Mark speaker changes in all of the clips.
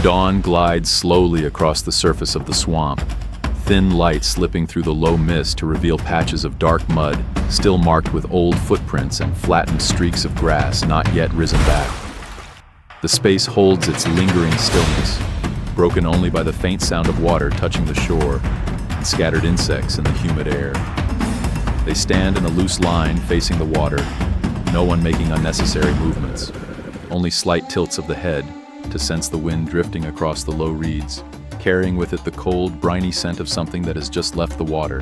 Speaker 1: Dawn glides slowly across the surface of the swamp, thin light slipping through the low mist to reveal patches of dark mud, still marked with old footprints and flattened streaks of grass not yet risen back. The space holds its lingering stillness, broken only by the faint sound of water touching the shore and scattered insects in the humid air. They stand in a loose line facing the water, no one making unnecessary movements, only slight tilts of the head to sense the wind drifting across the low reeds, carrying with it the cold, briny scent of something that has just left the water.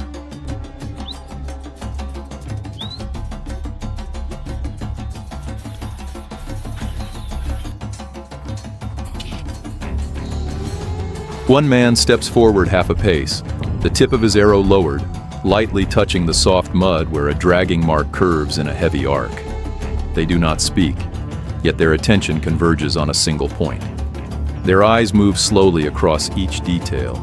Speaker 1: One man steps forward half a pace, the tip of his arrow lowered, lightly touching the soft mud where a dragging mark curves in a heavy arc. They do not speak, yet their attention converges on a single point. Their eyes move slowly across each detail,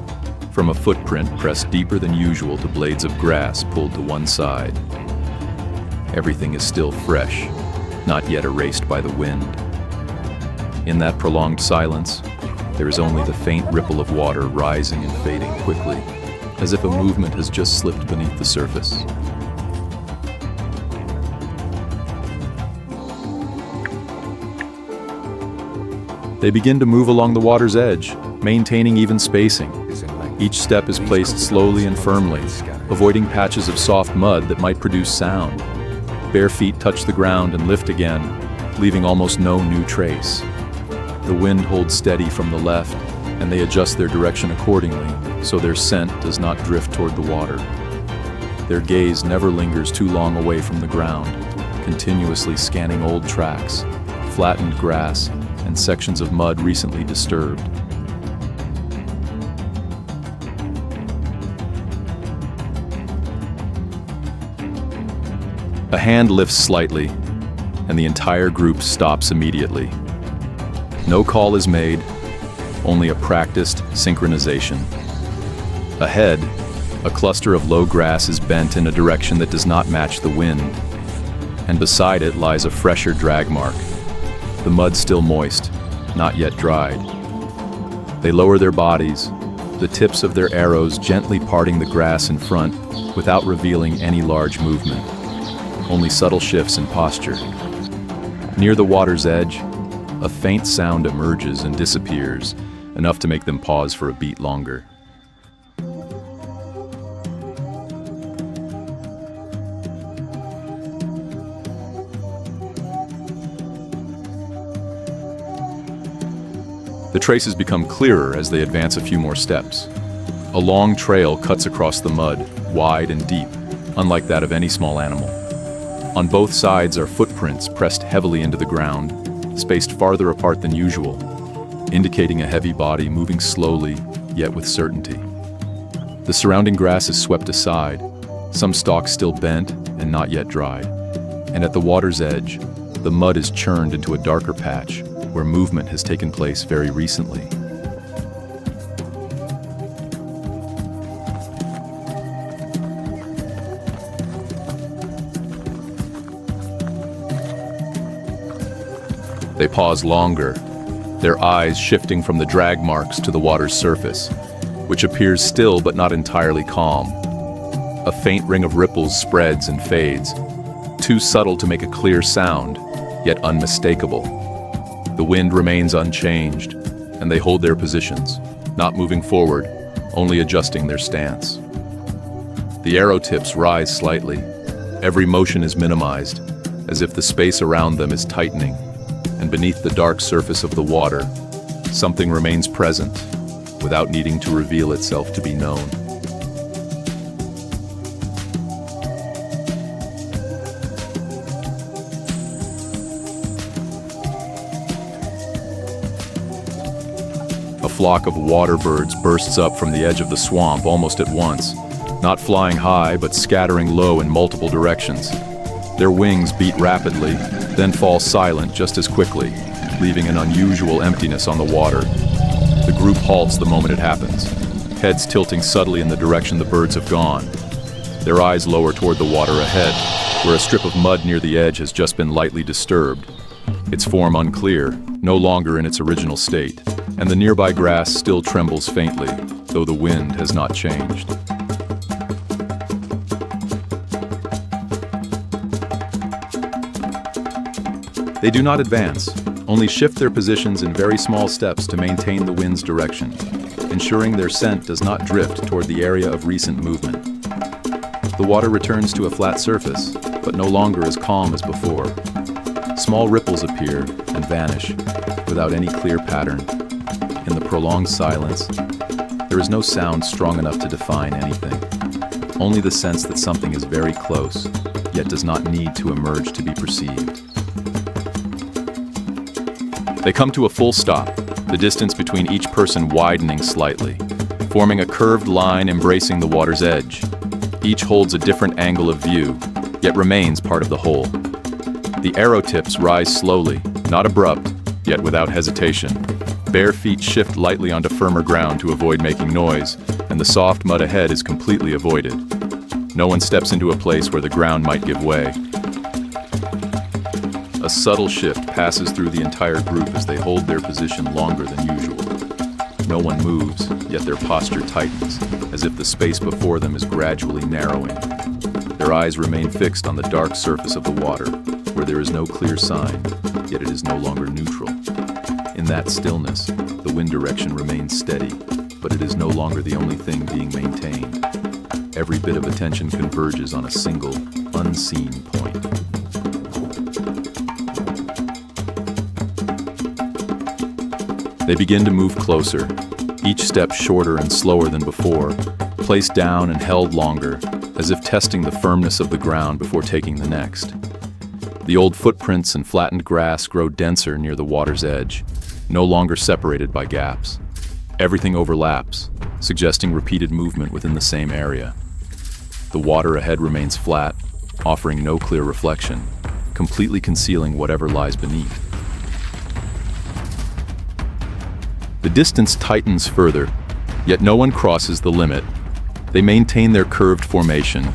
Speaker 1: from a footprint pressed deeper than usual to blades of grass pulled to one side. Everything is still fresh, not yet erased by the wind. In that prolonged silence, there is only the faint ripple of water rising and fading quickly, as if a movement has just slipped beneath the surface. They begin to move along the water's edge, maintaining even spacing. Each step is placed slowly and firmly, avoiding patches of soft mud that might produce sound. Bare feet touch the ground and lift again, leaving almost no new trace. The wind holds steady from the left, and they adjust their direction accordingly, so their scent does not drift toward the water. Their gaze never lingers too long away from the ground, continuously scanning old tracks, flattened grass, and sections of mud recently disturbed. A hand lifts slightly, and the entire group stops immediately. No call is made, only a practiced synchronization. Ahead, a cluster of low grass is bent in a direction that does not match the wind, and beside it lies a fresher drag mark, the mud still moist, not yet dried. They lower their bodies, the tips of their arrows gently parting the grass in front without revealing any large movement, only subtle shifts in posture. Near the water's edge, a faint sound emerges and disappears, enough to make them pause for a beat longer. The traces become clearer as they advance a few more steps. A long trail cuts across the mud, wide and deep, unlike that of any small animal. On both sides are footprints pressed heavily into the ground, spaced farther apart than usual, indicating a heavy body moving slowly, yet with certainty. The surrounding grass is swept aside, some stalks still bent and not yet dried. And at the water's edge, the mud is churned into a darker patch where movement has taken place very recently. They pause longer, their eyes shifting from the drag marks to the water's surface, which appears still but not entirely calm. A faint ring of ripples spreads and fades, too subtle to make a clear sound, yet unmistakable. The wind remains unchanged, and they hold their positions, not moving forward, only adjusting their stance. The arrow tips rise slightly. Every motion is minimized, as if the space around them is tightening, and beneath the dark surface of the water, something remains present, without needing to reveal itself to be known. A flock of water birds bursts up from the edge of the swamp almost at once, not flying high but scattering low in multiple directions. Their wings beat rapidly, then fall silent just as quickly, leaving an unusual emptiness on the water. The group halts the moment it happens, heads tilting subtly in the direction the birds have gone. Their eyes lower toward the water ahead, where a strip of mud near the edge has just been lightly disturbed, its form unclear, no longer in its original state. and the nearby grass still trembles faintly, though the wind has not changed. They do not advance, only shift their positions in very small steps to maintain the wind's direction, ensuring their scent does not drift toward the area of recent movement. The water returns to a flat surface, but no longer as calm as before. Small ripples appear and vanish without any clear pattern. In the prolonged silence, there is no sound strong enough to define anything, only the sense that something is very close, yet does not need to emerge to be perceived. They come to a full stop, the distance between each person widening slightly, forming a curved line embracing the water's edge. Each holds a different angle of view, yet remains part of the whole. The arrow tips rise slowly, not abrupt, yet without hesitation. Bare feet shift lightly onto firmer ground to avoid making noise, and the soft mud ahead is completely avoided. No one steps into a place where the ground might give way. A subtle shift passes through the entire group as they hold their position longer than usual. No one moves, yet their posture tightens, as if the space before them is gradually narrowing. Their eyes remain fixed on the dark surface of the water, where there is no clear sign, yet it is no longer neutral. In that stillness, the wind direction remains steady, but it is no longer the only thing being maintained. Every bit of attention converges on a single, unseen point. They begin to move closer, each step shorter and slower than before, placed down and held longer, as if testing the firmness of the ground before taking the next. The old footprints and flattened grass grow denser near the water's edge, no longer separated by gaps. Everything overlaps, suggesting repeated movement within the same area. The water ahead remains flat, offering no clear reflection, completely concealing whatever lies beneath. The distance tightens further, yet no one crosses the limit. They maintain their curved formation,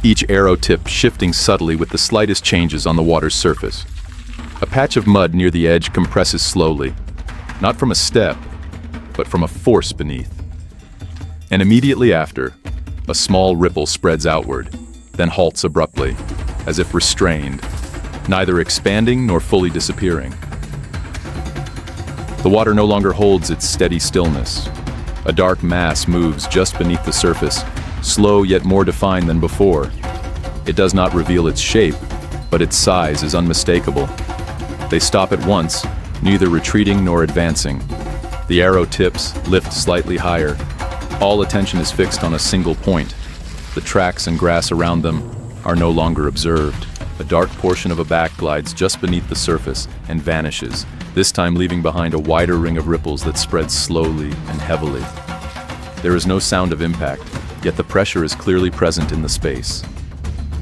Speaker 1: each arrow tip shifting subtly with the slightest changes on the water's surface. A patch of mud near the edge compresses slowly, not from a step, but from a force beneath. And immediately after, a small ripple spreads outward, then halts abruptly, as if restrained, neither expanding nor fully disappearing. The water no longer holds its steady stillness. A dark mass moves just beneath the surface, slow yet more defined than before. It does not reveal its shape, but its size is unmistakable. They stop at once, neither retreating nor advancing. The arrow tips lift slightly higher. All attention is fixed on a single point. The tracks and grass around them are no longer observed. A dark portion of a back glides just beneath the surface and vanishes, this time leaving behind a wider ring of ripples that spreads slowly and heavily. There is no sound of impact, yet the pressure is clearly present in the space.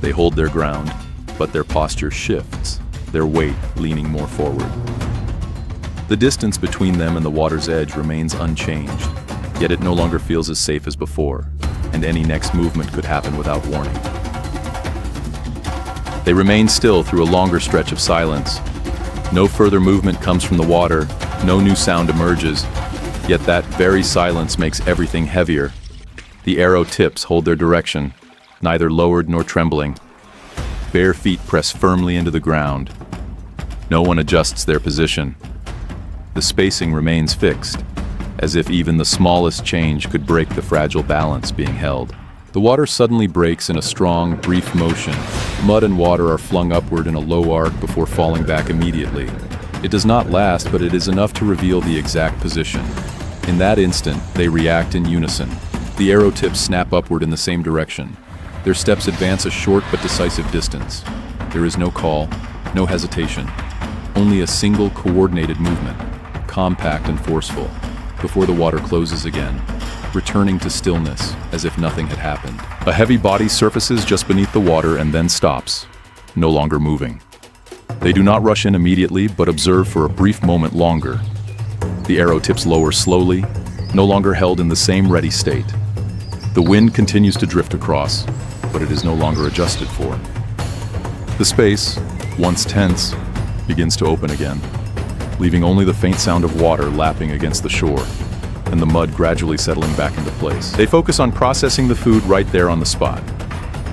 Speaker 1: They hold their ground, but their posture shifts, their weight leaning more forward. The distance between them and the water's edge remains unchanged, yet it no longer feels as safe as before, and any next movement could happen without warning. They remain still through a longer stretch of silence. No further movement comes from the water, no new sound emerges, yet that very silence makes everything heavier. The arrow tips hold their direction, neither lowered nor trembling. Bare feet press firmly into the ground. No one adjusts their position. The spacing remains fixed, as if even the smallest change could break the fragile balance being held. The water suddenly breaks in a strong, brief motion. Mud and water are flung upward in a low arc before falling back immediately. It does not last, but it is enough to reveal the exact position. In that instant, they react in unison. The arrow tips snap upward in the same direction. Their steps advance a short but decisive distance. There is no call, no hesitation, only a single coordinated movement, compact and forceful, before the water closes again, returning to stillness as if nothing had happened. A heavy body surfaces just beneath the water and then stops, no longer moving. They do not rush in immediately, but observe for a brief moment longer. The arrow tips lower slowly, no longer held in the same ready state. The wind continues to drift across, but it is no longer adjusted for. The space, once tense, begins to open again. leaving only the faint sound of water lapping against the shore, and the mud gradually settling back into place. They focus on processing the food right there on the spot.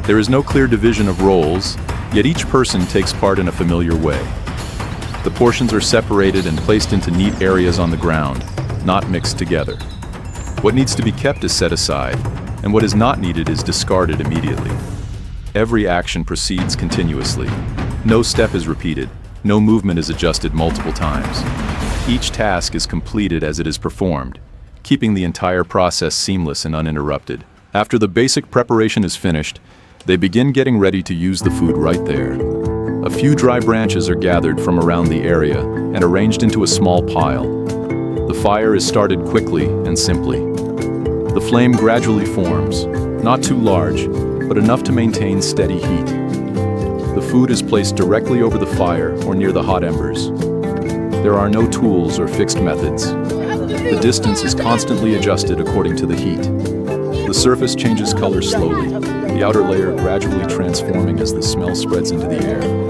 Speaker 1: There is no clear division of roles, yet each person takes part in a familiar way. The portions are separated and placed into neat areas on the ground, not mixed together. What needs to be kept is set aside, and what is not needed is discarded immediately. Every action proceeds continuously. No step is repeated, no movement is adjusted multiple times. Each task is completed as it is performed, keeping the entire process seamless and uninterrupted. After the basic preparation is finished, they begin getting ready to use the food right there. A few dry branches are gathered from around the area and arranged into a small pile. The fire is started quickly and simply. The flame gradually forms, not too large, but enough to maintain steady heat. The food is placed directly over the fire or near the hot embers. There are no tools or fixed methods. The distance is constantly adjusted according to the heat. The surface changes color slowly, the outer layer gradually transforming as the smell spreads into the air.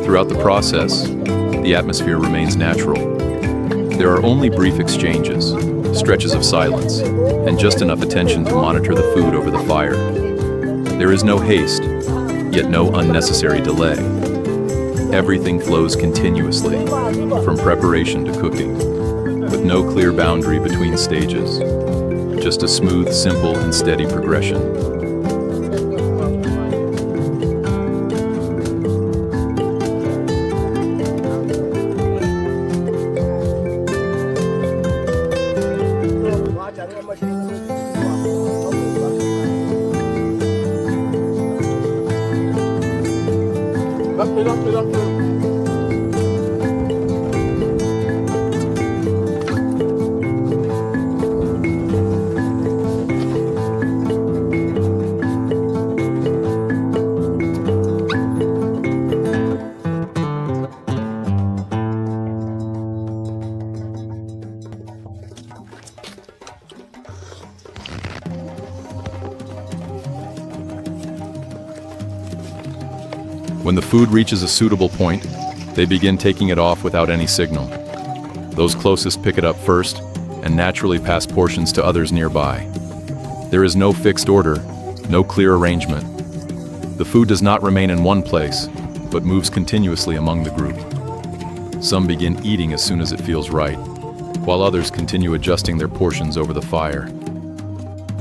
Speaker 1: Throughout the process, the atmosphere remains natural. There are only brief exchanges, stretches of silence, and just enough attention to monitor the food over the fire. There is no haste, yet no unnecessary delay. Everything flows continuously, from preparation to cooking, with no clear boundary between stages. Just a smooth, simple, and steady progression. When the food reaches a suitable point, they begin taking it off without any signal. Those closest pick it up first and naturally pass portions to others nearby. There is no fixed order, no clear arrangement. The food does not remain in one place, but moves continuously among the group. Some begin eating as soon as it feels right, while others continue adjusting their portions over the fire.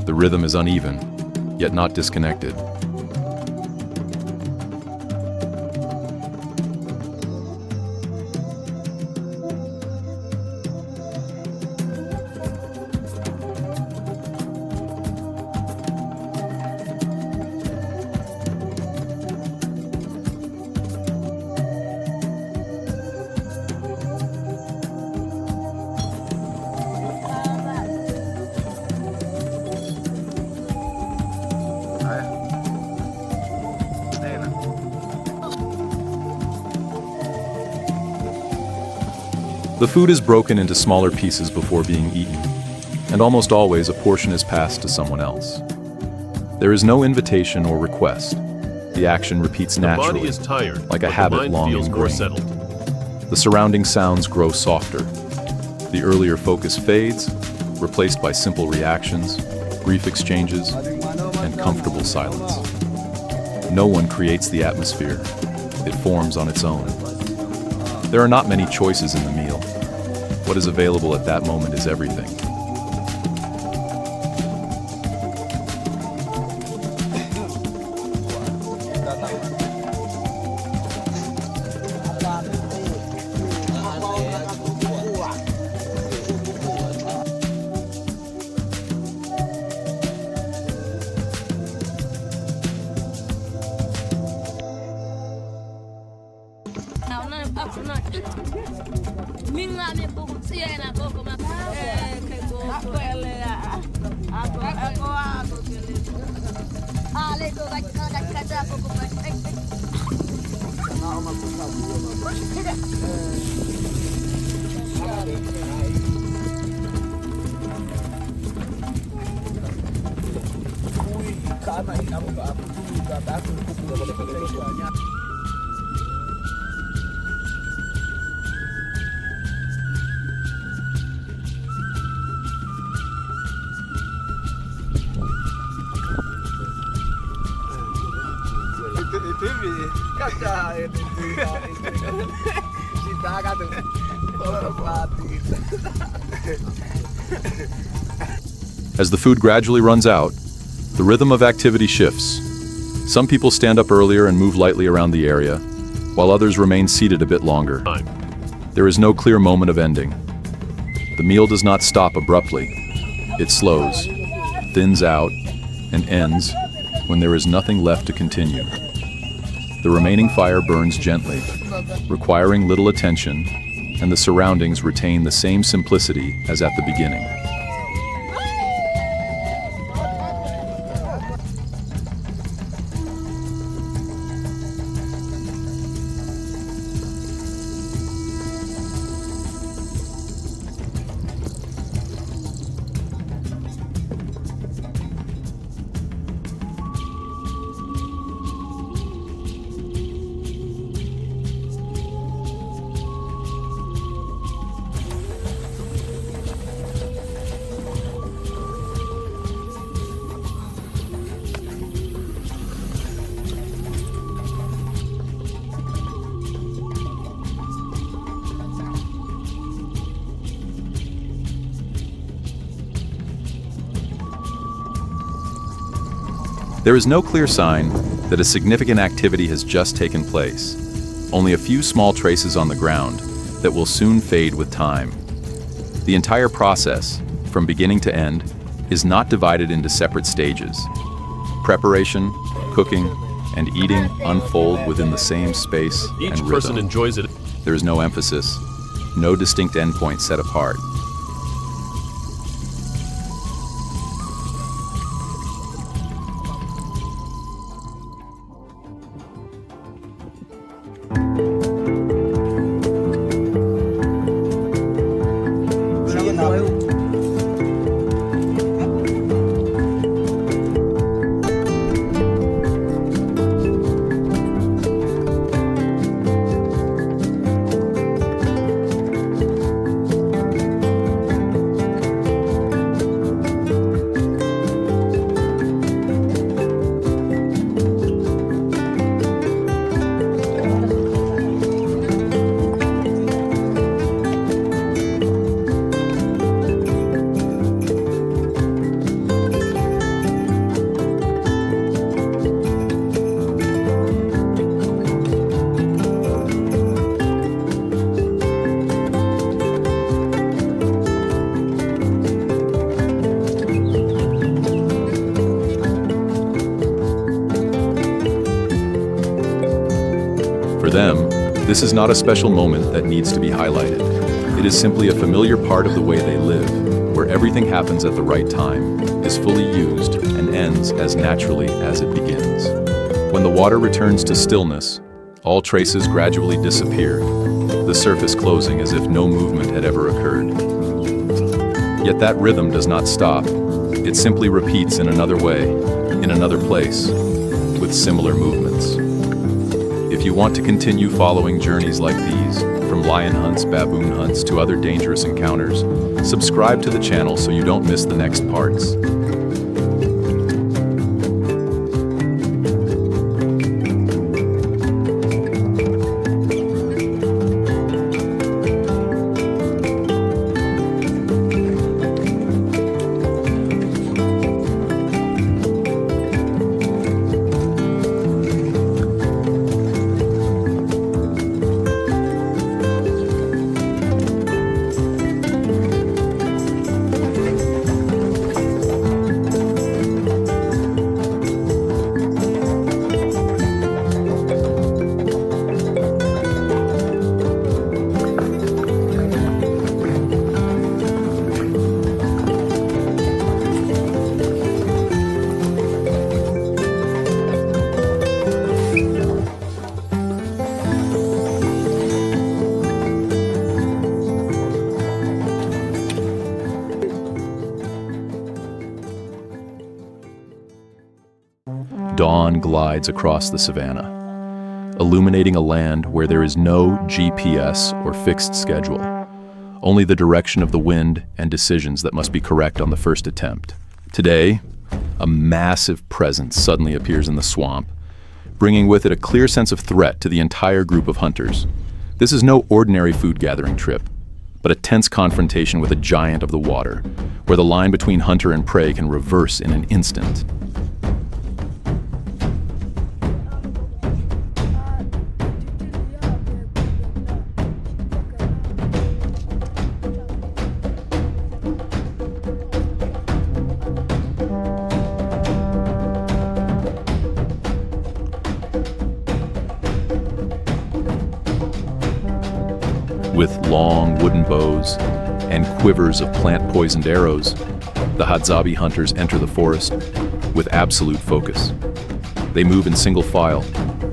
Speaker 1: The rhythm is uneven, yet not disconnected. The food is broken into smaller pieces before being eaten, and almost always a portion is passed to someone else. There is no invitation or request. The action repeats
Speaker 2: The
Speaker 1: naturally,
Speaker 2: body is tired,
Speaker 1: like a
Speaker 2: but
Speaker 1: habit
Speaker 2: the mind
Speaker 1: long
Speaker 2: feels more
Speaker 1: ingrained.
Speaker 2: settled.
Speaker 1: The surrounding sounds grow softer. The earlier focus fades, replaced by simple reactions, brief exchanges, and comfortable silence. No one creates the atmosphere. It forms on its own. There are not many choices in the meal. What is available at that moment is everything. As the food gradually runs out, the rhythm of activity shifts. Some people stand up earlier and move lightly around the area, while others remain seated a bit longer. There is no clear moment of ending. The meal does not stop abruptly. It slows, thins out, and ends when there is nothing left to continue. The remaining fire burns gently, requiring little attention, and the surroundings retain the same simplicity as at the beginning. There is no clear sign that a significant activity has just taken place, only a few small traces on the ground that will soon fade with time. The entire process, from beginning to end, is not divided into separate stages. Preparation, cooking, and eating unfold within the same space and
Speaker 2: Each
Speaker 1: rhythm.
Speaker 2: person enjoys it.
Speaker 1: There is no emphasis, no distinct endpoint set apart. For them, this is not a special moment that needs to be highlighted. It is simply a familiar part of the way they live, where everything happens at the right time, is fully used, and ends as naturally as it begins. When the water returns to stillness, all traces gradually disappear, the surface closing as if no movement had ever occurred. Yet that rhythm does not stop. It simply repeats in another way, in another place, with similar movements. If you want to continue following journeys like these, from lion hunts, baboon hunts, to other dangerous encounters, subscribe to the channel so you don't miss the next parts. Dawn glides across the savannah, illuminating a land where there is no GPS or fixed schedule, only the direction of the wind and decisions that must be correct on the first attempt. Today, a massive presence suddenly appears in the swamp, bringing with it a clear sense of threat to the entire group of hunters. This is no ordinary food-gathering trip, but a tense confrontation with a giant of the water, where the line between hunter and prey can reverse in an instant. With long wooden bows and quivers of plant-poisoned arrows, the Hadzabe hunters enter the forest with absolute focus. They move in single file,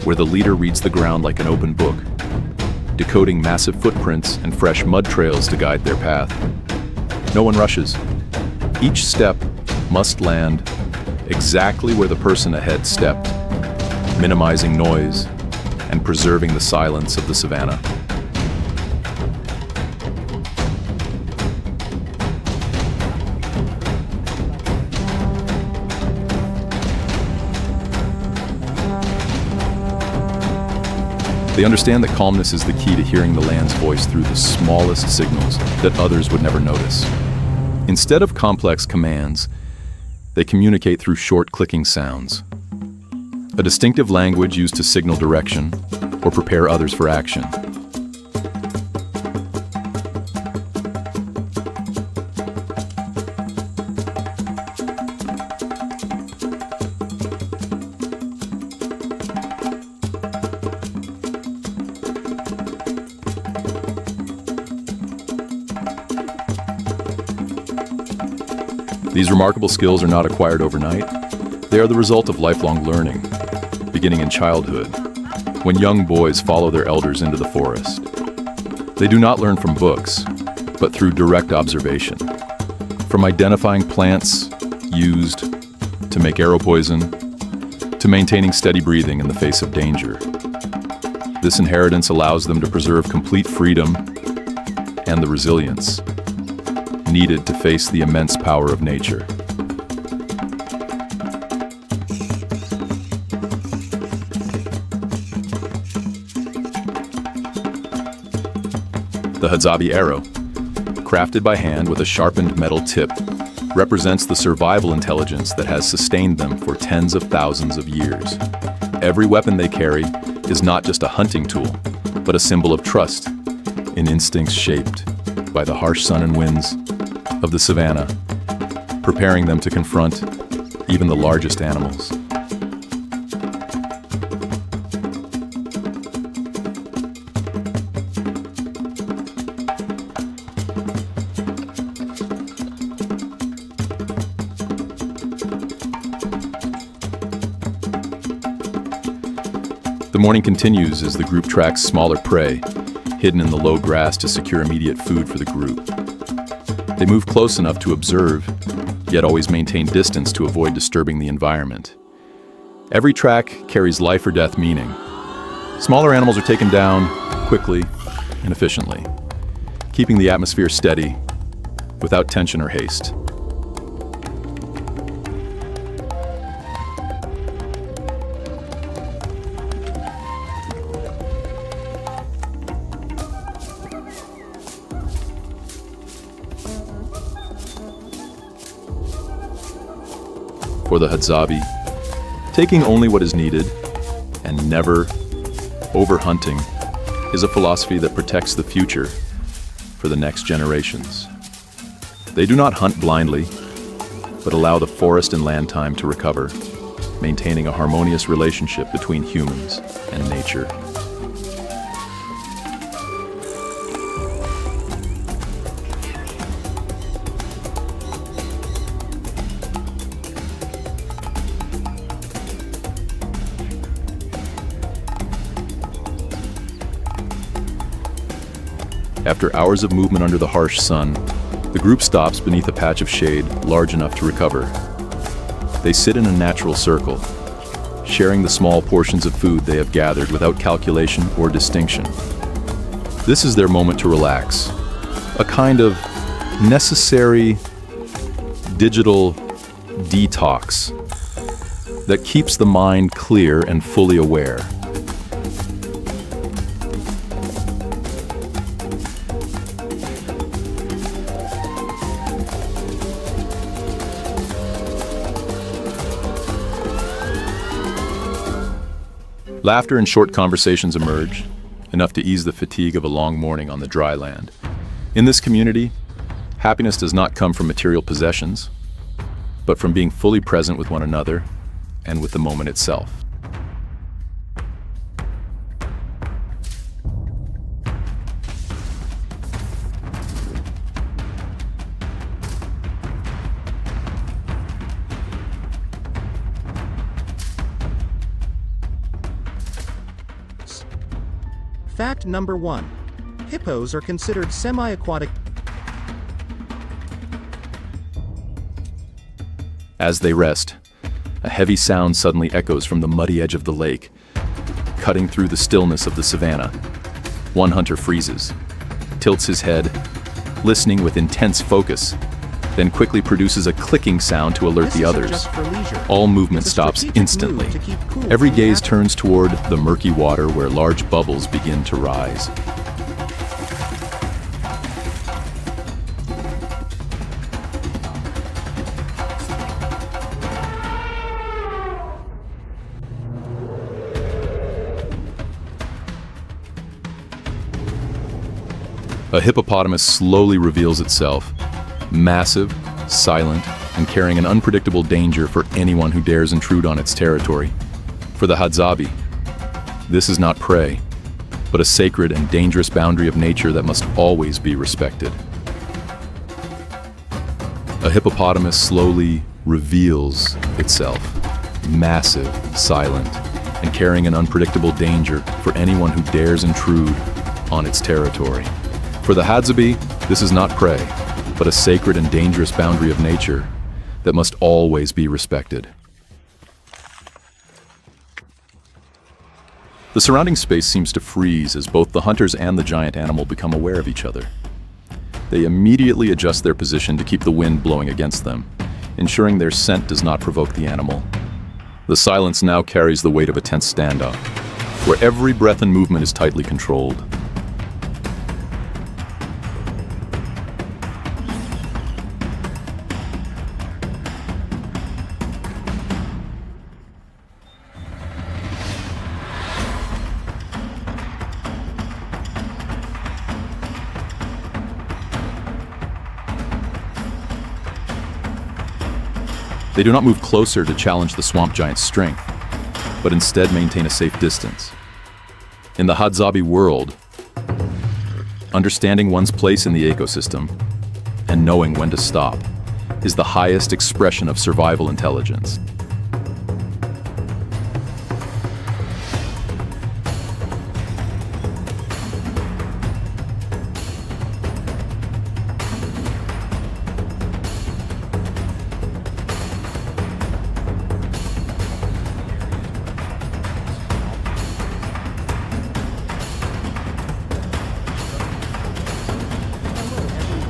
Speaker 1: where the leader reads the ground like an open book, decoding massive footprints and fresh mud trails to guide their path. No one rushes. Each step must land exactly where the person ahead stepped, minimizing noise and preserving the silence of the savannah. They understand that calmness is the key to hearing the land's voice through the smallest signals that others would never notice. Instead of complex commands, they communicate through short clicking sounds, a distinctive language used to signal direction or prepare others for action. These remarkable skills are not acquired overnight. They are the result of lifelong learning, beginning in childhood, when young boys follow their elders into the forest. They do not learn from books, but through direct observation. From identifying plants used to make arrow poison, to maintaining steady breathing in the face of danger. This inheritance allows them to preserve complete freedom and the resilience needed to face the immense power of nature. The Hadzabe arrow, crafted by hand with a sharpened metal tip, represents the survival intelligence that has sustained them for tens of thousands of years. Every weapon they carry is not just a hunting tool, but a symbol of trust in instincts shaped by the harsh sun and winds of the savannah, preparing them to confront even the largest animals. The morning continues as the group tracks smaller prey, hidden in the low grass to secure immediate food for the group. They move close enough to observe, yet always maintain distance to avoid disturbing the environment. Every track carries life or death meaning. Smaller animals are taken down quickly and efficiently, keeping the atmosphere steady without tension or haste. For the Hadzabe, taking only what is needed and never overhunting is a philosophy that protects the future for the next generations. They do not hunt blindly, but allow the forest and land time to recover, maintaining a harmonious relationship between humans and nature. After hours of movement under the harsh sun, the group stops beneath a patch of shade large enough to recover. They sit in a natural circle, sharing the small portions of food they have gathered without calculation or distinction. This is their moment to relax, a kind of necessary digital detox that keeps the mind clear and fully aware. Laughter and short conversations emerge, enough to ease the fatigue of a long morning on the dry land. In this community, happiness does not come from material possessions, but from being fully present with one another and with the moment itself.
Speaker 2: Fact number 1. Hippos are considered semi-aquatic.
Speaker 1: As they rest, a heavy sound suddenly echoes from the muddy edge of the lake, cutting through the stillness of the savannah. One hunter freezes, tilts his head, listening with intense focus, then quickly produces a clicking sound to alert the others. All movement stops instantly. Every gaze turns toward the murky water where large bubbles begin to rise. A hippopotamus slowly reveals itself, massive, silent, and carrying an unpredictable danger for anyone who dares intrude on its territory. For the Hadzabe, this is not prey, but a sacred and dangerous boundary of nature that must always be respected. A hippopotamus slowly reveals itself, massive, silent, and carrying an unpredictable danger for anyone who dares intrude on its territory. For the Hadzabe, this is not prey, but a sacred and dangerous boundary of nature that must always be respected. The surrounding space seems to freeze as both the hunters and the giant animal become aware of each other. They immediately adjust their position to keep the wind blowing against them, ensuring their scent does not provoke the animal. The silence now carries the weight of a tense standoff, where every breath and movement is tightly controlled. They do not move closer to challenge the swamp giant's strength, but instead maintain a safe distance. In the Hadzabe world, understanding one's place in the ecosystem and knowing when to stop is the highest expression of survival intelligence.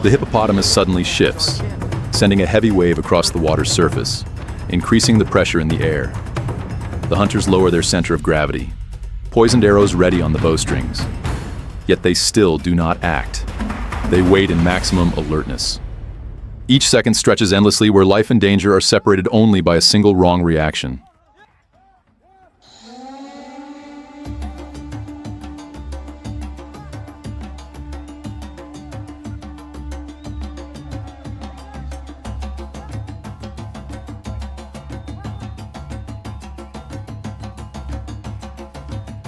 Speaker 1: The hippopotamus suddenly shifts, sending a heavy wave across the water's surface, increasing the pressure in the air. The hunters lower their center of gravity, poisoned arrows ready on the bowstrings. Yet they still do not act. They wait in maximum alertness. Each second stretches endlessly where life and danger are separated only by a single wrong reaction.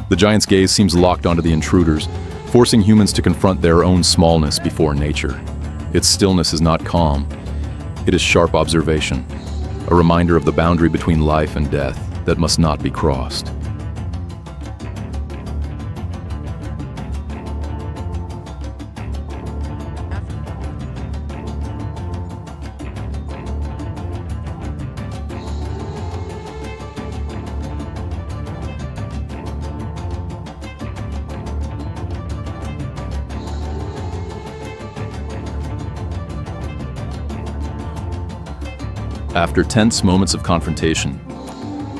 Speaker 1: The giant's gaze seems locked onto the intruders, forcing humans to confront their own smallness before nature. Its stillness is not calm. It is sharp observation, a reminder of the boundary between life and death that must not be crossed. After tense moments of confrontation,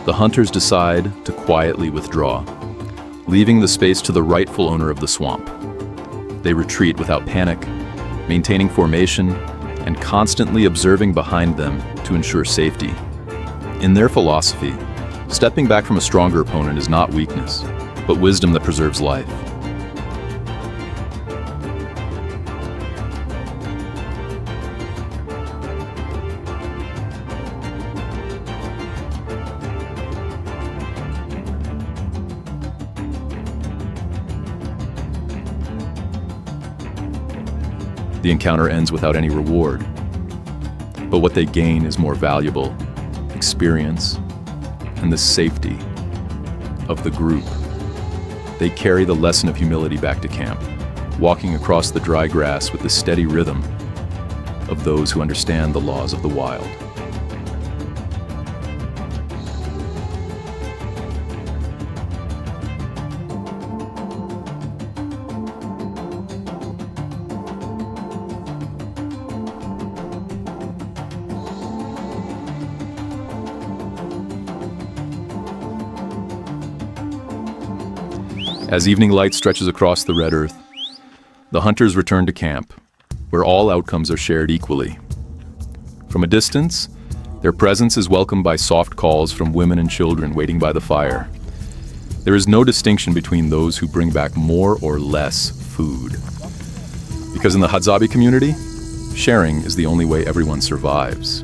Speaker 1: the hunters decide to quietly withdraw, leaving the space to the rightful owner of the swamp. They retreat without panic, maintaining formation and constantly observing behind them to ensure safety. In their philosophy, stepping back from a stronger opponent is not weakness, but wisdom that preserves life. The encounter ends without any reward, but what they gain is more valuable: experience and the safety of the group. They carry the lesson of humility back to camp, walking across the dry grass with the steady rhythm of those who understand the laws of the wild. As evening light stretches across the red earth, the hunters return to camp, where all outcomes are shared equally. From a distance, their presence is welcomed by soft calls from women and children waiting by the fire. There is no distinction between those who bring back more or less food. Because in the Hadzabe community, sharing is the only way everyone survives.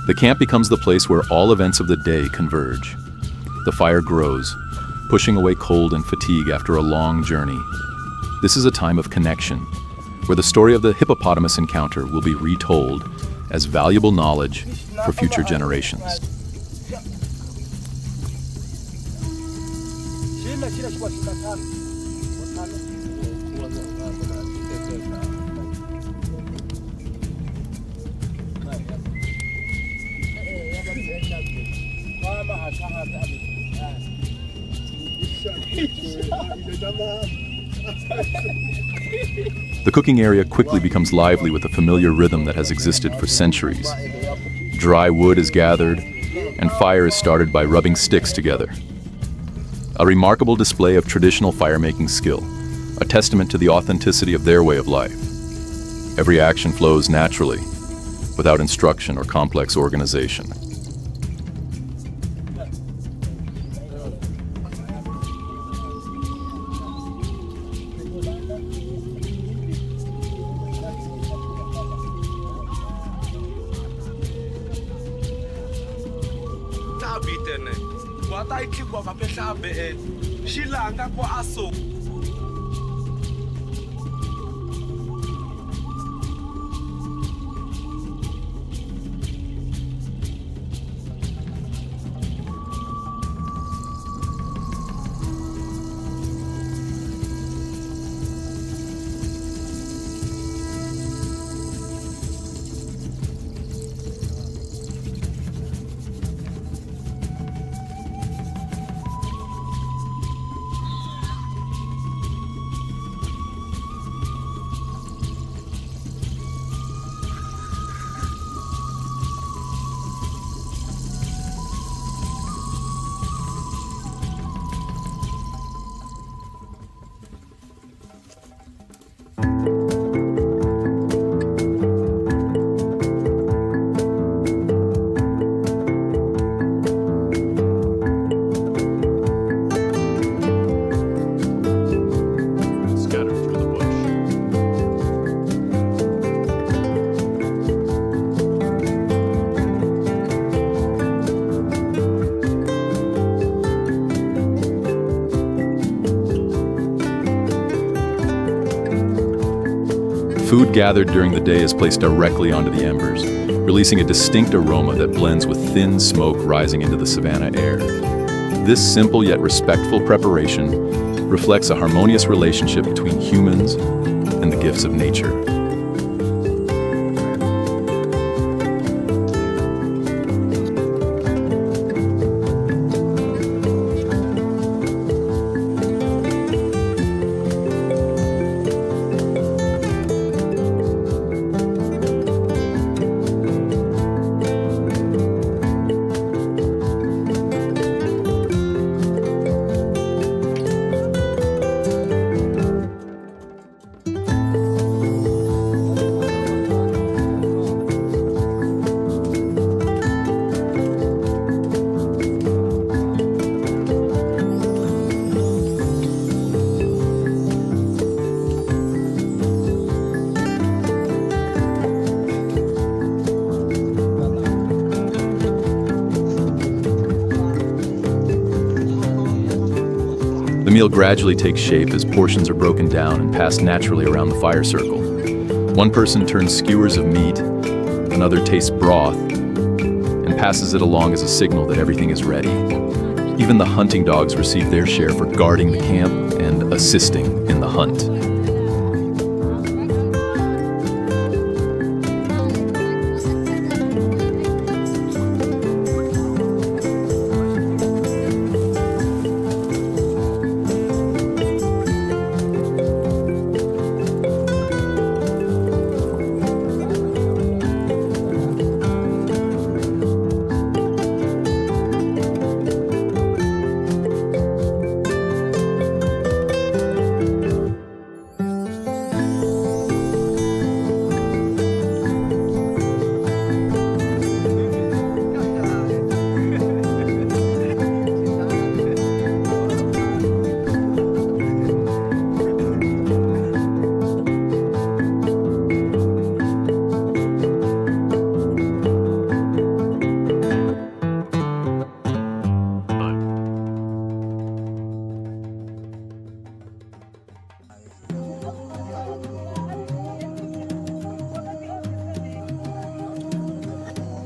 Speaker 1: The camp becomes the place where all events of the day converge. The fire grows, pushing away cold and fatigue after a long journey. This is a time of connection, where the story of the hippopotamus encounter will be retold as valuable knowledge for future generations. The cooking area quickly becomes lively with a familiar rhythm that has existed for centuries. Dry wood is gathered, and fire is started by rubbing sticks together. A remarkable display of traditional fire-making skill, a testament to the authenticity of their way of life. Every action flows naturally, without instruction or complex organization. Food gathered during the day is placed directly onto the embers, releasing a distinct aroma that blends with thin smoke rising into the savannah air. This simple yet respectful preparation reflects a harmonious relationship between humans and the gifts of nature. The meal gradually takes shape as portions are broken down and passed naturally around the fire circle. One person turns skewers of meat, another tastes broth, and passes it along as a signal that everything is ready. Even the hunting dogs receive their share for guarding the camp and assisting in the hunt.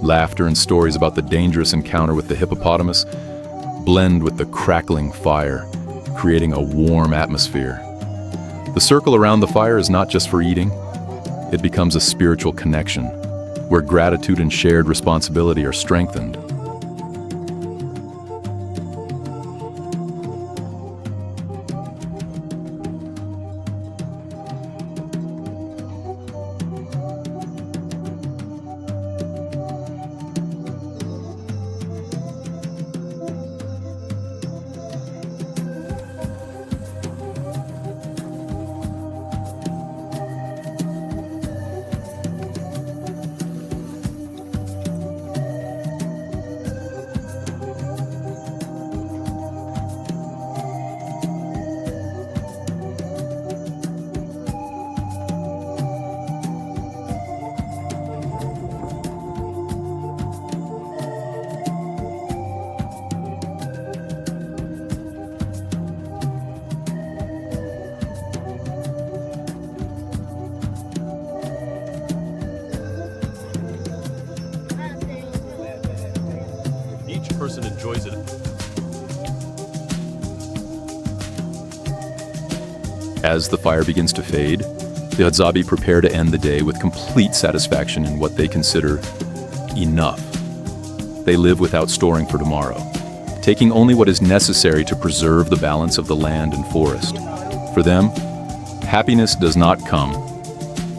Speaker 1: Laughter and stories about the dangerous encounter with the hippopotamus blend with the crackling fire, creating a warm atmosphere. The circle around the fire is not just for eating, it becomes a spiritual connection, where gratitude and shared responsibility are strengthened.
Speaker 3: Person enjoys it.
Speaker 1: As the fire begins to fade, the Hadzabe prepare to end the day with complete satisfaction in what they consider enough. They live without storing for tomorrow, taking only what is necessary to preserve the balance of the land and forest. For them, happiness does not come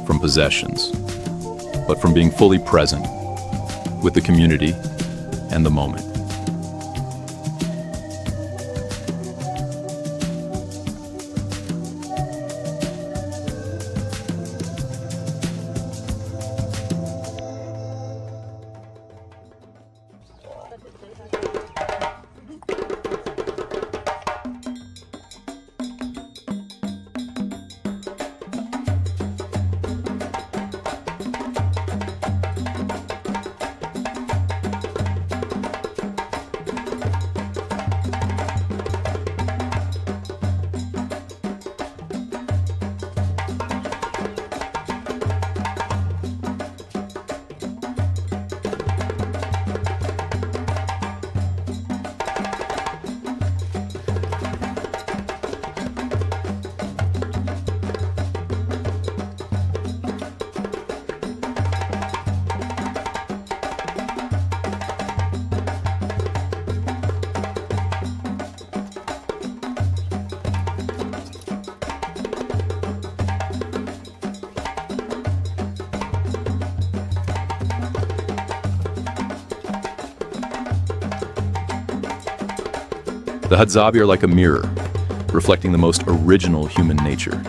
Speaker 1: from possessions, but from being fully present with the community and the moment. The Hadzabe are like a mirror, reflecting the most original human nature,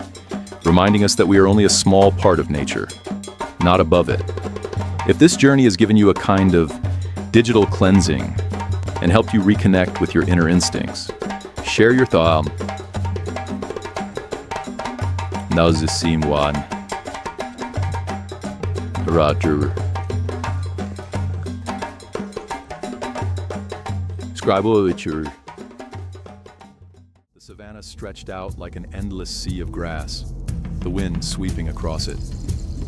Speaker 1: reminding us that we are only a small part of nature, not above it. If this journey has given you a kind of digital cleansing and helped you reconnect with your inner instincts, share your thoughts. One. Roger. Scribe literature. The savannah stretched out like an endless sea of grass, the wind sweeping across it,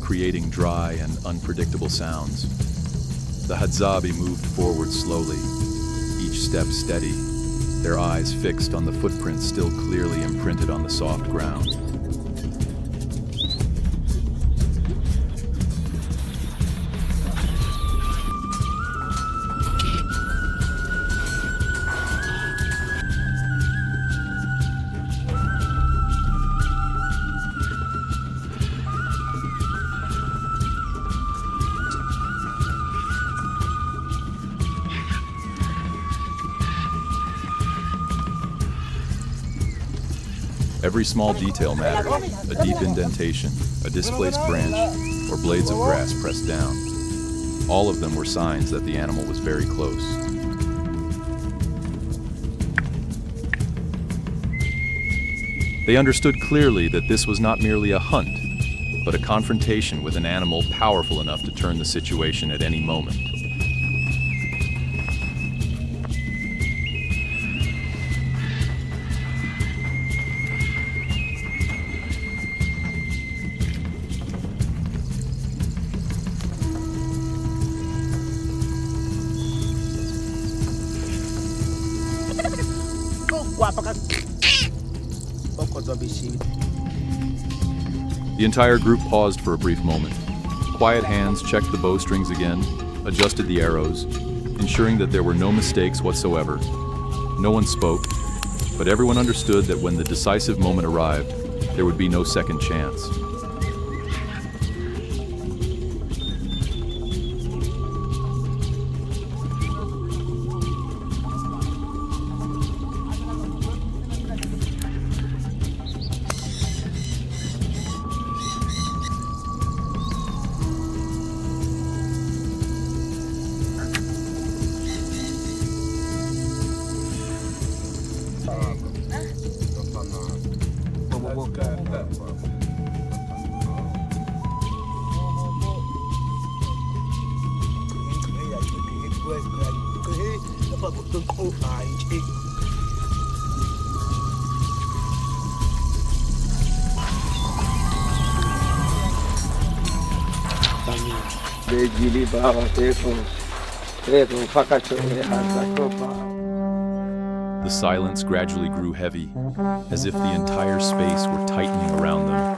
Speaker 1: creating dry and unpredictable sounds. The Hadzabe moved forward slowly, each step steady, their eyes fixed on the footprints still clearly imprinted on the soft ground. Every small detail mattered, a deep indentation, a displaced branch, or blades of grass pressed down. All of them were signs that the animal was very close. They understood clearly that this was not merely a hunt, but a confrontation with an animal powerful enough to turn the situation at any moment. The entire group paused for a brief moment. Quiet hands checked the bowstrings again, adjusted the arrows, ensuring that there were no mistakes whatsoever. No one spoke, but everyone understood that when the decisive moment arrived, there would be no second chance. The silence gradually grew heavy, as if the entire space were tightening around them.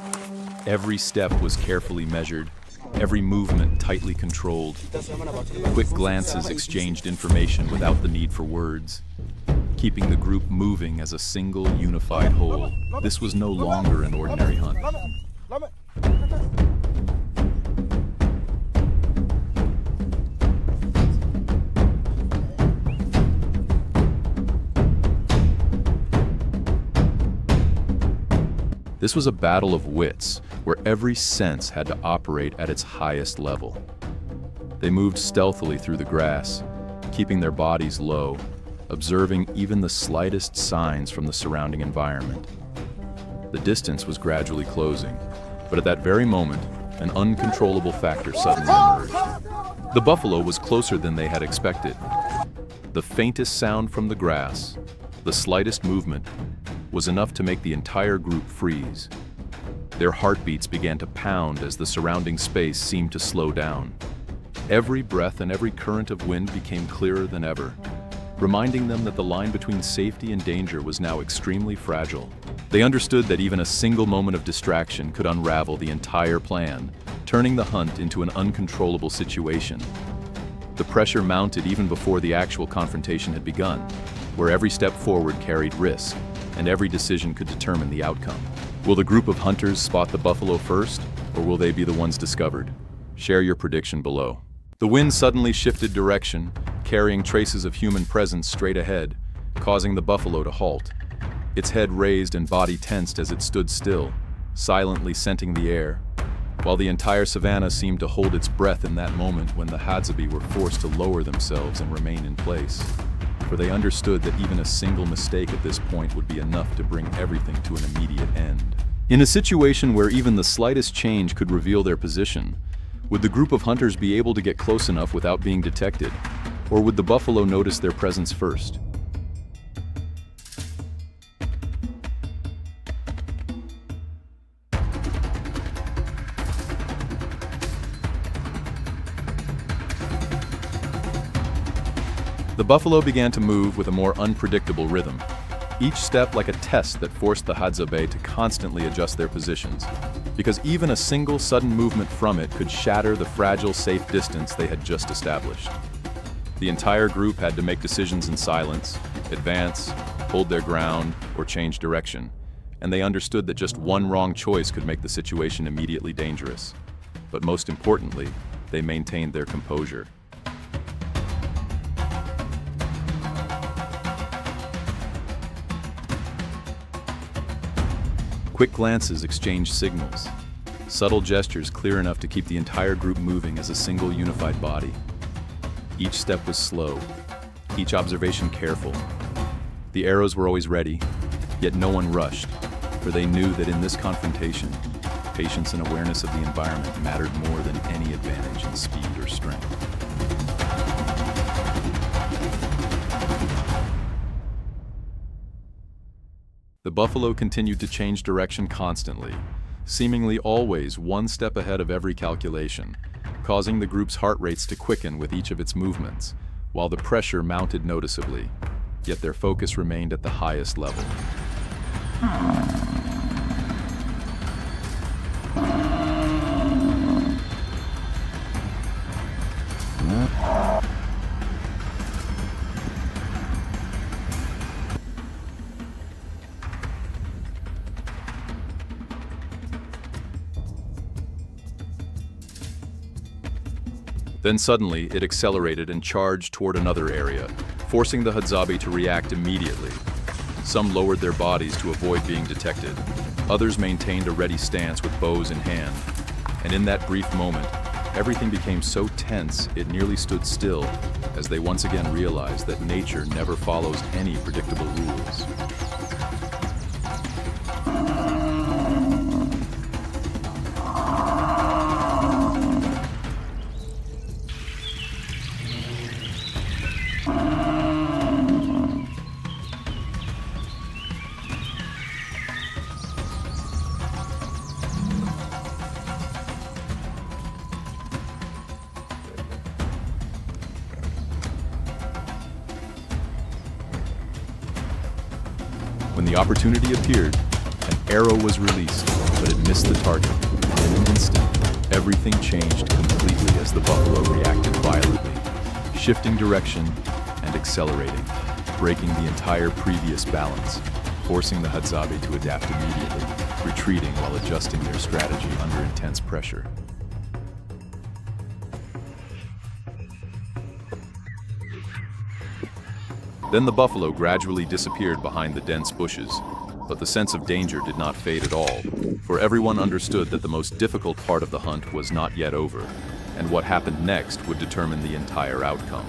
Speaker 1: Every step was carefully measured, every movement tightly controlled. Quick glances exchanged information without the need for words, keeping the group moving as a single unified whole. This was no longer an ordinary hunt. This was a battle of wits, where every sense had to operate at its highest level. They moved stealthily through the grass, keeping their bodies low, observing even the slightest signs from the surrounding environment. The distance was gradually closing, but at that very moment, an uncontrollable factor suddenly emerged. The buffalo was closer than they had expected. The faintest sound from the grass, the slightest movement, was enough to make the entire group freeze. Their heartbeats began to pound as the surrounding space seemed to slow down. Every breath and every current of wind became clearer than ever, reminding them that the line between safety and danger was now extremely fragile. They understood that even a single moment of distraction could unravel the entire plan, turning the hunt into an uncontrollable situation. The pressure mounted even before the actual confrontation had begun, where every step forward carried risk, and every decision could determine the outcome. Will the group of hunters spot the buffalo first, or will they be the ones discovered? Share your prediction below. The wind suddenly shifted direction, carrying traces of human presence straight ahead, causing the buffalo to halt. Its head raised and body tensed as it stood still, silently scenting the air, while the entire savannah seemed to hold its breath in that moment when the Hadzabe were forced to lower themselves and remain in place. For they understood that even a single mistake at this point would be enough to bring everything to an immediate end. In a situation where even the slightest change could reveal their position, would the group of hunters be able to get close enough without being detected, or would the buffalo notice their presence first? The buffalo began to move with a more unpredictable rhythm, each step like a test that forced the Hadzabe to constantly adjust their positions, because even a single sudden movement from it could shatter the fragile, safe distance they had just established. The entire group had to make decisions in silence, advance, hold their ground, or change direction, and they understood that just one wrong choice could make the situation immediately dangerous. But most importantly, they maintained their composure. Quick glances exchanged signals, subtle gestures clear enough to keep the entire group moving as a single unified body. Each step was slow, each observation careful. The arrows were always ready, yet no one rushed, for they knew that in this confrontation, patience and awareness of the environment mattered more than any advantage in speed or strength. The buffalo continued to change direction constantly, seemingly always one step ahead of every calculation, causing the group's heart rates to quicken with each of its movements, while the pressure mounted noticeably, yet their focus remained at the highest level. Then suddenly, it accelerated and charged toward another area, forcing the Hadzabe to react immediately. Some lowered their bodies to avoid being detected. Others maintained a ready stance with bows in hand. And in that brief moment, everything became so tense it nearly stood still, as they once again realized that nature never follows any predictable rules. When the opportunity appeared, an arrow was released, but it missed the target. In an instant, everything changed completely as the buffalo reacted violently, shifting direction and accelerating, breaking the entire previous balance, forcing the Hadzabe to adapt immediately, retreating while adjusting their strategy under intense pressure. Then the buffalo gradually disappeared behind the dense bushes, but the sense of danger did not fade at all, for everyone understood that the most difficult part of the hunt was not yet over, and what happened next would determine the entire outcome.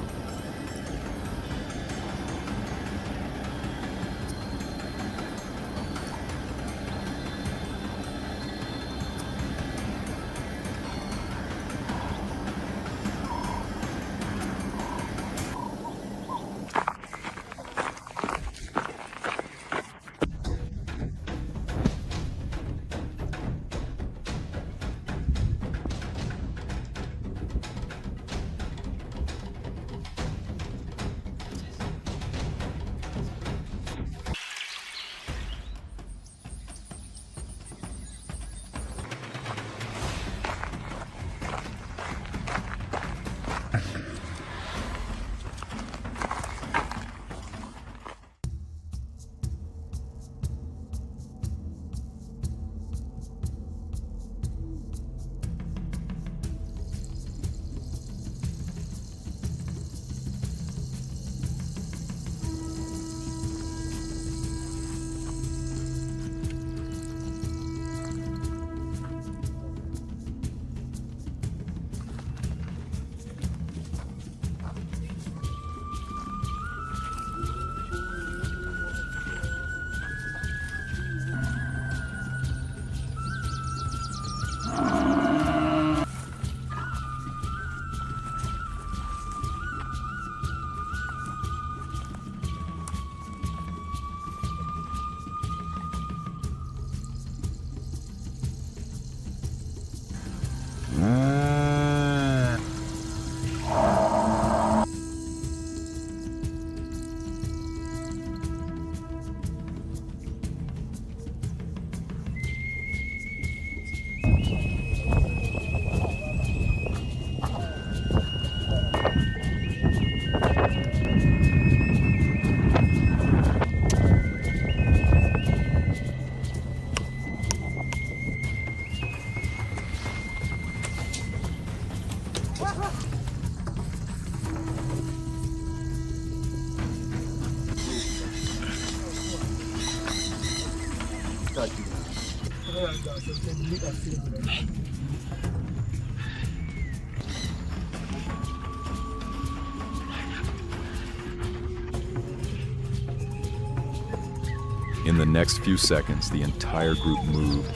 Speaker 1: In the next few seconds, the entire group moved,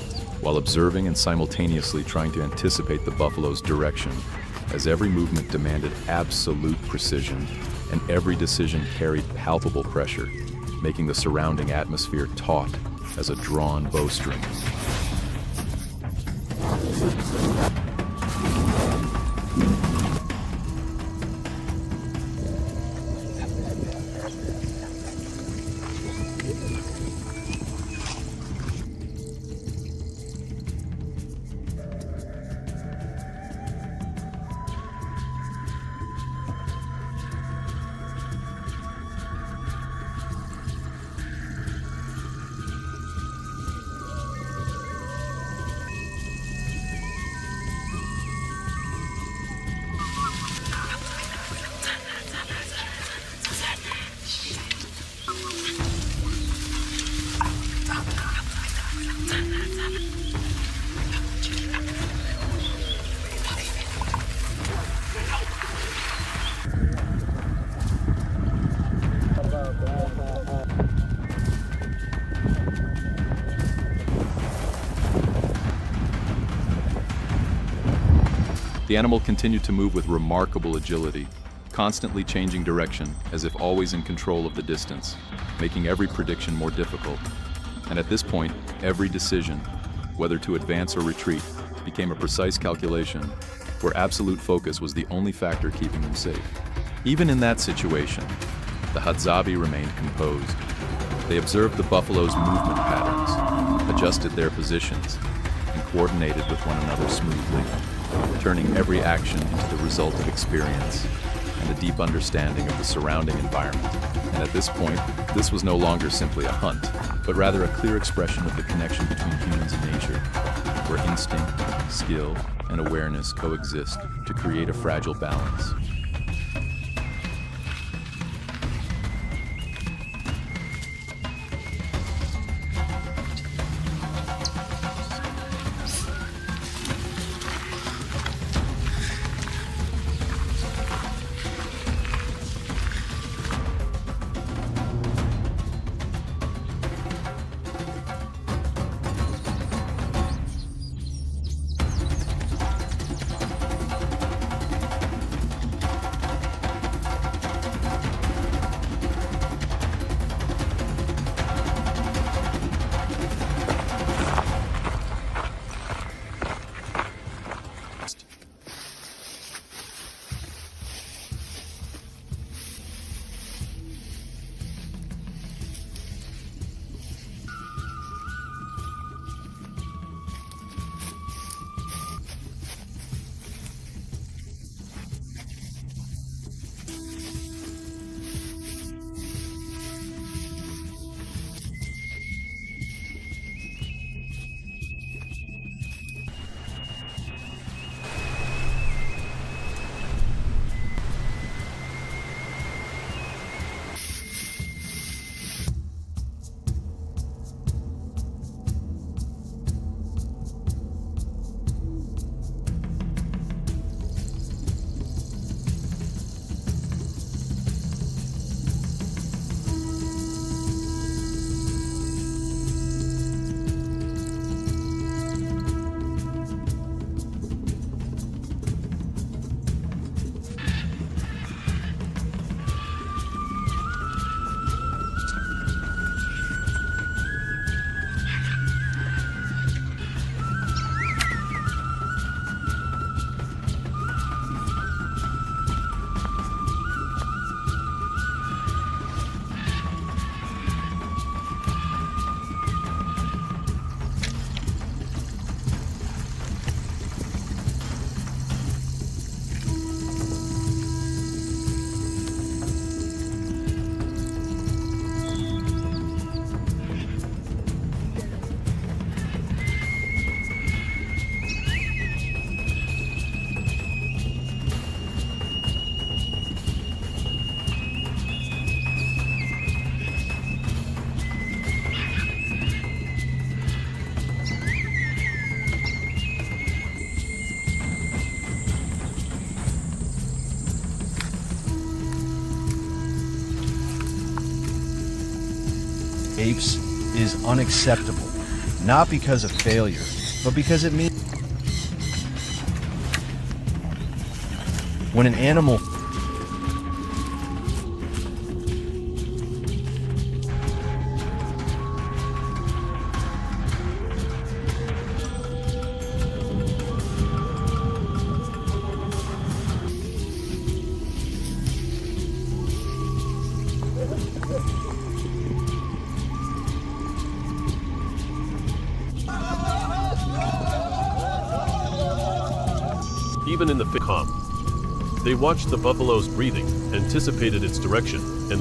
Speaker 1: while observing and simultaneously trying to anticipate the buffalo's direction, as every movement demanded absolute precision, and every decision carried palpable pressure, making the surrounding atmosphere taut as a drawn bowstring. The animal continued to move with remarkable agility, constantly changing direction as if always in control of the distance, making every prediction more difficult. And at this point, every decision, whether to advance or retreat, became a precise calculation, where absolute focus was the only factor keeping them safe. Even in that situation, the Hadzabe remained composed. They observed the buffalo's movement patterns, adjusted their positions, and coordinated with one another smoothly, turning every action into the result of experience and a deep understanding of the surrounding environment. And at this point, this was no longer simply a hunt, but rather a clear expression of the connection between humans and nature, where instinct, skill, and awareness coexist to create a fragile balance.
Speaker 4: apes is unacceptable, not because of failure, but because it means when an animal
Speaker 3: Even in the calm, they watched the buffalo's breathing, anticipated its direction, and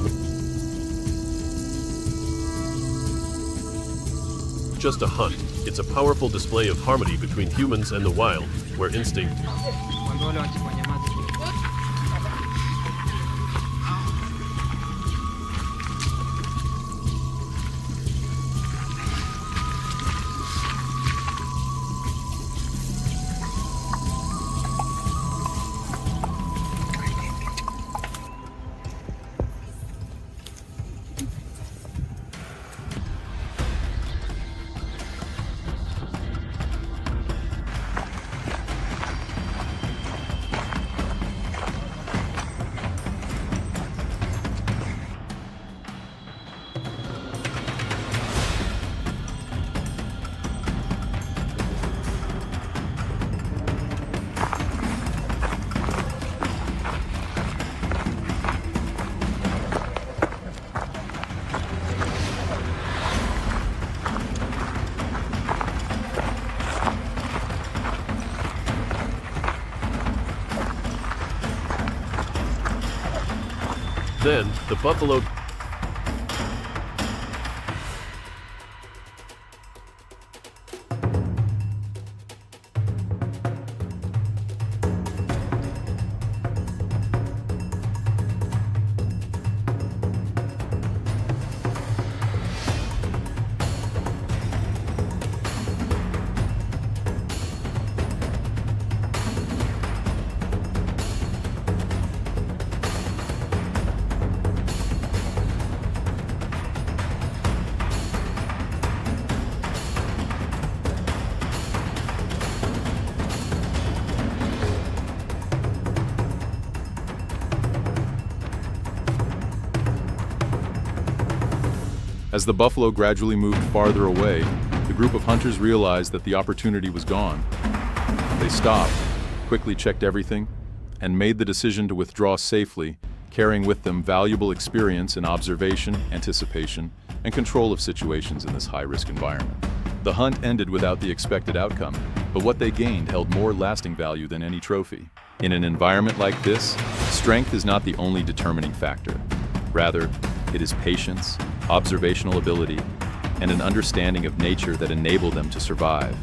Speaker 3: just a hunt. It's a powerful display of harmony between humans and the wild, where instinct Then, the buffalo
Speaker 1: As the buffalo gradually moved farther away, the group of hunters realized that the opportunity was gone. They stopped, quickly checked everything, and made the decision to withdraw safely, carrying with them valuable experience in observation, anticipation, and control of situations in this high-risk environment. The hunt ended without the expected outcome, but what they gained held more lasting value than any trophy. In an environment like this, strength is not the only determining factor. Rather, it is patience, observational ability, and an understanding of nature that enable them to survive.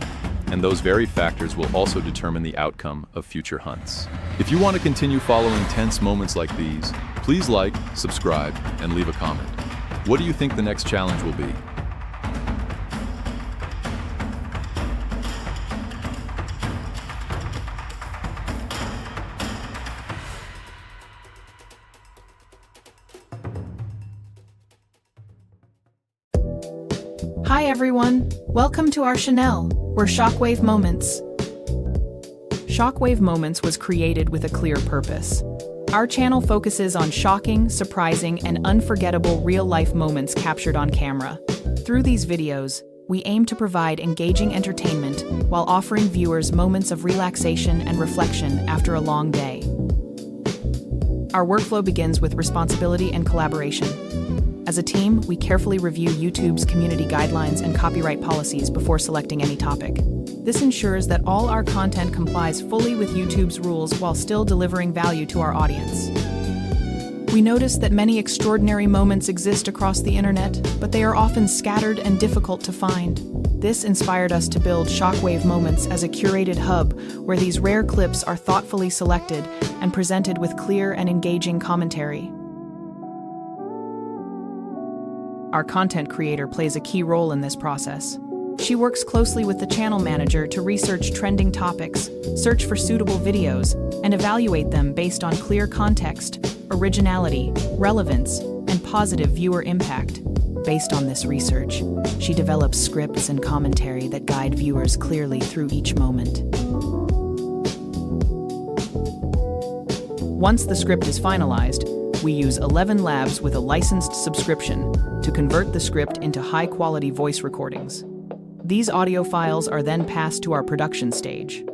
Speaker 1: And those very factors will also determine the outcome of future hunts. If you want to continue following tense moments like these, please like, subscribe, and leave a comment. What do you think the next challenge will be?
Speaker 5: Hi everyone, welcome to our channel. We're Shockwave Moments. Shockwave Moments was created with a clear purpose. Our channel focuses on shocking, surprising, and unforgettable real-life moments captured on camera. Through these videos, we aim to provide engaging entertainment while offering viewers moments of relaxation and reflection after a long day. Our workflow begins with responsibility and collaboration. As a team, we carefully review YouTube's community guidelines and copyright policies before selecting any topic. This ensures that all our content complies fully with YouTube's rules while still delivering value to our audience. We notice that many extraordinary moments exist across the internet, but they are often scattered and difficult to find. This inspired us to build Shockwave Moments as a curated hub where these rare clips are thoughtfully selected and presented with clear and engaging commentary. Our content creator plays a key role in this process. She works closely with the channel manager to research trending topics, search for suitable videos, and evaluate them based on clear context, originality, relevance, and positive viewer impact. Based on this research, she develops scripts and commentary that guide viewers clearly through each moment. Once the script is finalized, we use 11 labs with a licensed subscription to convert the script into high-quality voice recordings. These audio files are then passed to our production stage.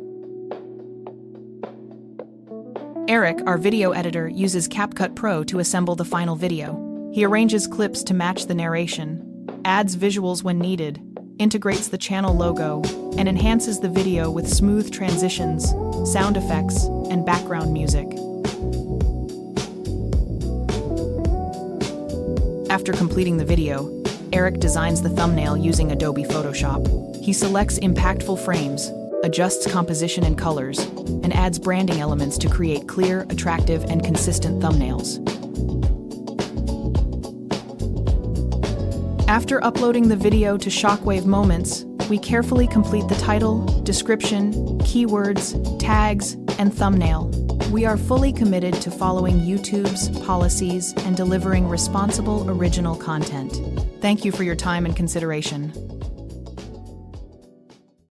Speaker 5: Eric, our video editor, uses CapCut Pro to assemble the final video. He arranges clips to match the narration, adds visuals when needed, integrates the channel logo, and enhances the video with smooth transitions, sound effects, and background music. After completing the video, Eric designs the thumbnail using Adobe Photoshop. He selects impactful frames, adjusts composition and colors, and adds branding elements to create clear, attractive, and consistent thumbnails. After uploading the video to Shockwave Moments, we carefully complete the title, description, keywords, tags, and thumbnail. We are fully committed to following YouTube's policies and delivering responsible original content. Thank you for your time and consideration.